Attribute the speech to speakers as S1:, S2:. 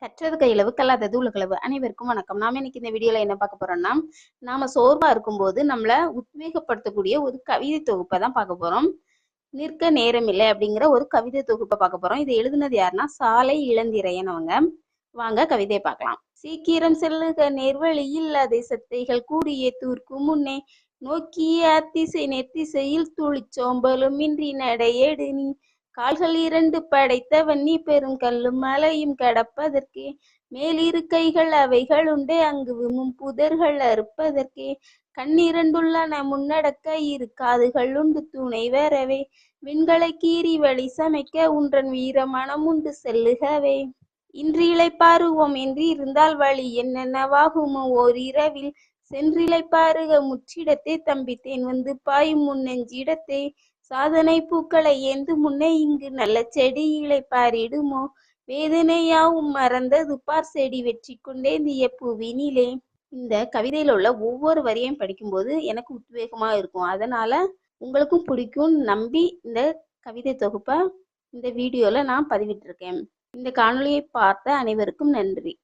S1: கற்றது கையளவு கல்லாதது உலகளவு. அனைவருக்கும் வணக்கம். நாம இன்னைக்கு இந்த வீடியோல என்ன பார்க்க போறோம்னா, நாம சோர்வா இருக்கும்போது நம்மள உத்வேகப்படுத்தக்கூடிய ஒரு கவிதை தொகுப்பை தான் பார்க்க போறோம். நிற்க நேரமில்லை அப்படிங்கிற ஒரு கவிதை தொகுப்பை பார்க்க போறோம். இதை எழுதுனது யாருன்னா சாலை இளந்திரையன் அவங்க. வாங்க கவிதையை பார்க்கலாம். சீக்கிரம் செல்லுக நேர்வழியில் அதை சத்தைகள் கூடிய தூர்க்கும் முன்னே நோக்கிய அத்திசை நெத்திசையில் துளிச்சோம்பலும் இன்றி நடையேடு நீ. கால்கள் இரண்டு படைத்தவன் நீ பெரும் கல்லும் மலையும் கடப்பதற்கே. மேலிரு கைகள் அவைகள் உண்டே அங்கு விமும் புதர்கள் அறுப்பதற்கே. கண்ணிரண்டுள்ளன முன்னடக்க இரு காதுகள் உண்டு துணை வரவே. விண்களை கீறி வழி சமைக்க உன்றன் வீர மனம் உண்டு செல்லுகவே. இன்று இளைப்பாறுவோம் என்று இருந்தால் வழி என்னென்னவாகுமோ ஓரிரவில். சென்றிளைப்பாறுக முற்றிடத்தே தம்பித்தேன் வந்து பாயும் முன்னெஞ்சிடத்தே. சாதனை பூக்களை ஏந்து முன்னே இங்கு நல்ல செடி இளைப்பாரிடுமோ. வேதனையாவும் மறந்தது பார் செடி வெற்றி கொண்டேந்திய பூவினிலே. இந்த கவிதையில உள்ள ஒவ்வொரு வரியும் படிக்கும்போது எனக்கு உத்வேகமா இருக்கும். அதனால உங்களுக்கும் பிடிக்கும் நம்பி இந்த கவிதை தொகுப்பை இந்த வீடியோல நான் பதிவிட்டிருக்கேன். இந்த காணொளியை பார்த்த அனைவருக்கும் நன்றி.